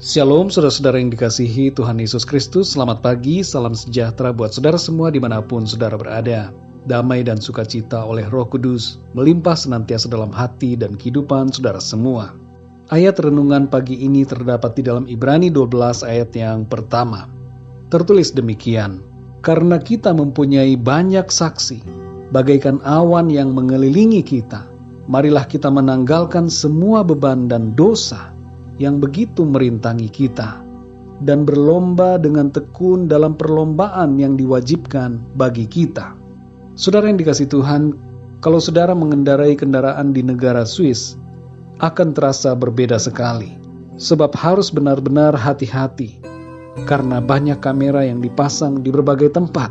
Shalom saudara-saudara yang dikasihi Tuhan Yesus Kristus. Selamat pagi, salam sejahtera buat saudara semua dimanapun saudara berada. Damai dan sukacita oleh Roh Kudus melimpah senantiasa dalam hati dan kehidupan saudara semua. Ayat renungan pagi ini terdapat di dalam Ibrani 12 ayat yang pertama. Tertulis demikian, karena kita mempunyai banyak saksi, bagaikan awan yang mengelilingi kita, marilah kita menanggalkan semua beban dan dosa yang begitu merintangi kita, dan berlomba dengan tekun dalam perlombaan yang diwajibkan bagi kita. Saudara yang dikasihi Tuhan, kalau saudara mengendarai kendaraan di negara Swiss, akan terasa berbeda sekali, sebab harus benar-benar hati-hati, karena banyak kamera yang dipasang di berbagai tempat.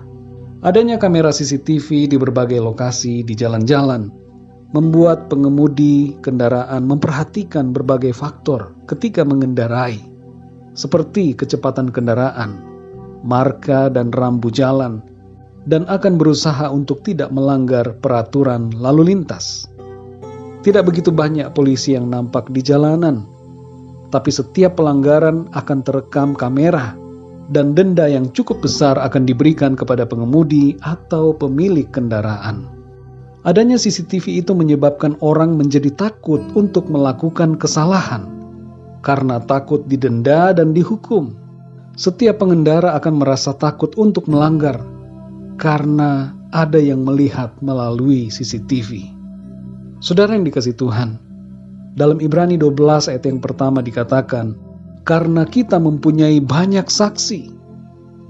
Adanya kamera CCTV di berbagai lokasi di jalan-jalan membuat pengemudi kendaraan memperhatikan berbagai faktor ketika mengendarai, seperti kecepatan kendaraan, marka dan rambu jalan, dan akan berusaha untuk tidak melanggar peraturan lalu lintas. Tidak begitu banyak polisi yang nampak di jalanan, tapi setiap pelanggaran akan terekam kamera, dan denda yang cukup besar akan diberikan kepada pengemudi atau pemilik kendaraan. Adanya CCTV itu menyebabkan orang menjadi takut untuk melakukan kesalahan, karena takut didenda dan dihukum. Setiap pengendara akan merasa takut untuk melanggar, karena ada yang melihat melalui CCTV. Saudara yang dikasihi Tuhan, dalam Ibrani 12 ayat yang pertama dikatakan, karena kita mempunyai banyak saksi,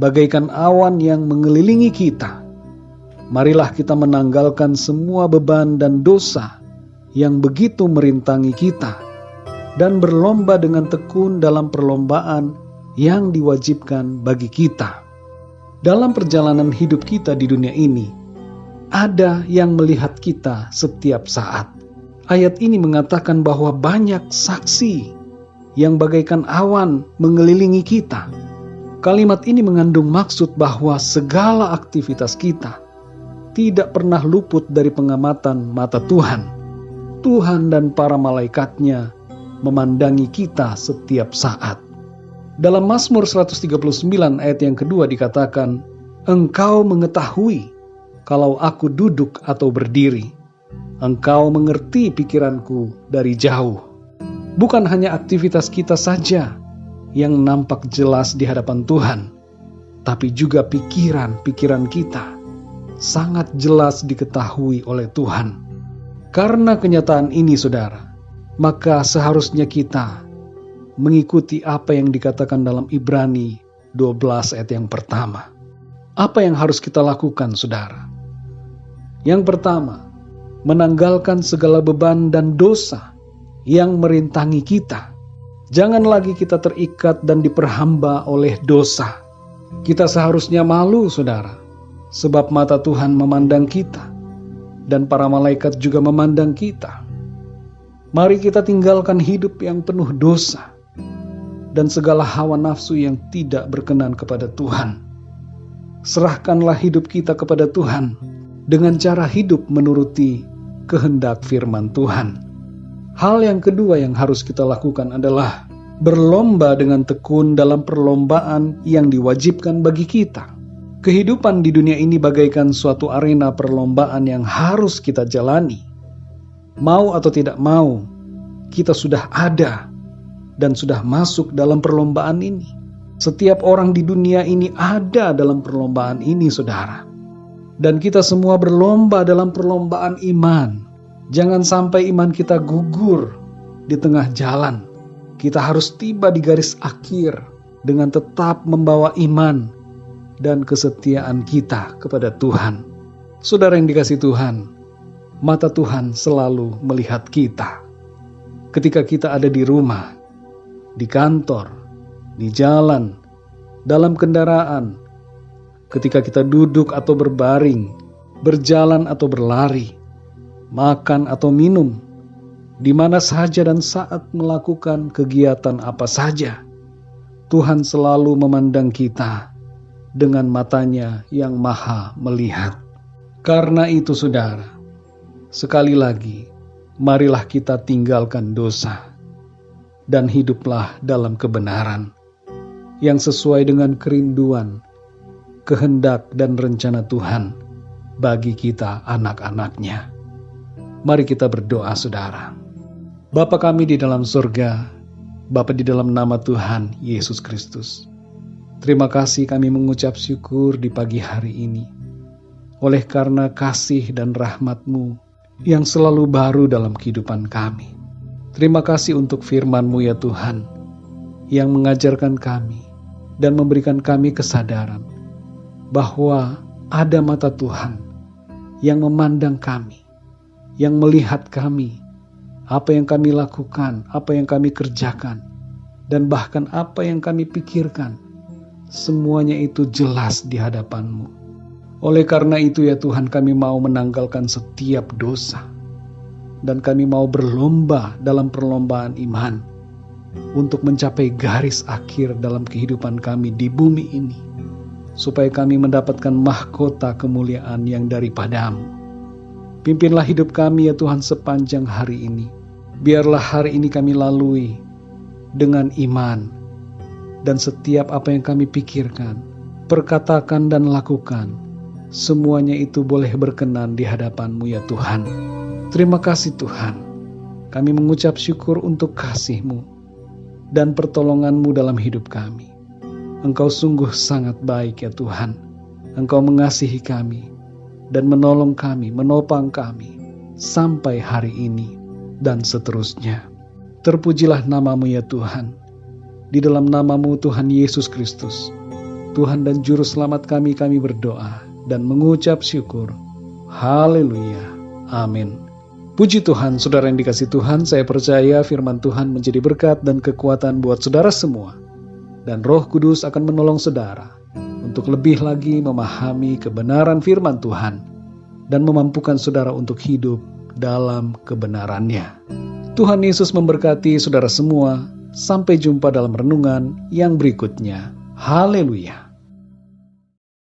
bagaikan awan yang mengelilingi kita, marilah kita menanggalkan semua beban dan dosa yang begitu merintangi kita, dan berlomba dengan tekun dalam perlombaan yang diwajibkan bagi kita. Dalam perjalanan hidup kita di dunia ini, ada yang melihat kita setiap saat. Ayat ini mengatakan bahwa banyak saksi yang bagaikan awan mengelilingi kita. Kalimat ini mengandung maksud bahwa segala aktivitas kita tidak pernah luput dari pengamatan mata Tuhan. Tuhan dan para malaikatnya memandangi kita setiap saat. Dalam Mazmur 139 ayat yang kedua dikatakan, Engkau mengetahui kalau aku duduk atau berdiri. Engkau mengerti pikiranku dari jauh. Bukan hanya aktivitas kita saja yang nampak jelas di hadapan Tuhan, tapi juga pikiran-pikiran kita sangat jelas diketahui oleh Tuhan. Karena kenyataan ini, saudara, maka seharusnya kita mengikuti apa yang dikatakan dalam Ibrani 12 ayat yang pertama. Apa yang harus kita lakukan, saudara? Yang pertama, menanggalkan segala beban dan dosa yang merintangi kita. Jangan lagi kita terikat dan diperhamba oleh dosa. Kita seharusnya malu, saudara, sebab mata Tuhan memandang kita, dan para malaikat juga memandang kita. Mari kita tinggalkan hidup yang penuh dosa, dan segala hawa nafsu yang tidak berkenan kepada Tuhan. Serahkanlah hidup kita kepada Tuhan, dengan cara hidup menuruti kehendak firman Tuhan. Hal yang kedua yang harus kita lakukan adalah berlomba dengan tekun dalam perlombaan yang diwajibkan bagi kita. Kehidupan di dunia ini bagaikan suatu arena perlombaan yang harus kita jalani. Mau atau tidak mau, kita sudah ada dan sudah masuk dalam perlombaan ini. Setiap orang di dunia ini ada dalam perlombaan ini, saudara. Dan kita semua berlomba dalam perlombaan iman. Jangan sampai iman kita gugur di tengah jalan. Kita harus tiba di garis akhir dengan tetap membawa iman dan kesetiaan kita kepada Tuhan. Saudara yang dikasihi Tuhan, mata Tuhan selalu melihat kita. Ketika kita ada di rumah, di kantor, di jalan, dalam kendaraan, ketika kita duduk atau berbaring, berjalan atau berlari, makan atau minum, di mana saja dan saat melakukan kegiatan apa saja, Tuhan selalu memandang kita dengan matanya yang maha melihat. Karena itu, saudara, sekali lagi, marilah kita tinggalkan dosa. dan hiduplah dalam kebenaran yang sesuai dengan kerinduan, kehendak dan rencana Tuhan bagi kita anak-anaknya. Mari kita berdoa, saudara. Bapa kami di dalam surga, Bapa di dalam nama Tuhan Yesus Kristus, terima kasih kami mengucap syukur di pagi hari ini, oleh karena kasih dan rahmat-Mu yang selalu baru dalam kehidupan kami. Terima kasih untuk firman-Mu ya Tuhan, yang mengajarkan kami dan memberikan kami kesadaran bahwa ada mata Tuhan yang memandang kami, yang melihat kami, apa yang kami lakukan, apa yang kami kerjakan, dan bahkan apa yang kami pikirkan, semuanya itu jelas di hadapan-Mu. Oleh karena itu ya Tuhan, kami mau menanggalkan setiap dosa, dan kami mau berlomba dalam perlombaan iman untuk mencapai garis akhir dalam kehidupan kami di bumi ini, supaya kami mendapatkan mahkota kemuliaan yang daripada-Mu. Pimpinlah hidup kami ya Tuhan sepanjang hari ini. Biarlah hari ini kami lalui dengan iman, dan setiap apa yang kami pikirkan, perkatakan dan lakukan, semuanya itu boleh berkenan di hadapan-Mu ya Tuhan. Terima kasih Tuhan. Kami mengucap syukur untuk kasih-Mu dan pertolongan-Mu dalam hidup kami. Engkau sungguh sangat baik ya Tuhan. Engkau mengasihi kami dan menolong kami, menopang kami sampai hari ini dan seterusnya. Terpujilah nama-Mu ya Tuhan. Di dalam nama-Mu Tuhan Yesus Kristus, Tuhan dan Juru Selamat kami berdoa dan mengucap syukur. Haleluya. Amin. Puji Tuhan, saudara yang dikasihi Tuhan, saya percaya firman Tuhan menjadi berkat dan kekuatan buat saudara semua. Dan Roh Kudus akan menolong saudara untuk lebih lagi memahami kebenaran firman Tuhan dan memampukan saudara untuk hidup dalam kebenarannya. Tuhan Yesus memberkati saudara semua. Sampai jumpa dalam renungan yang berikutnya. Haleluya.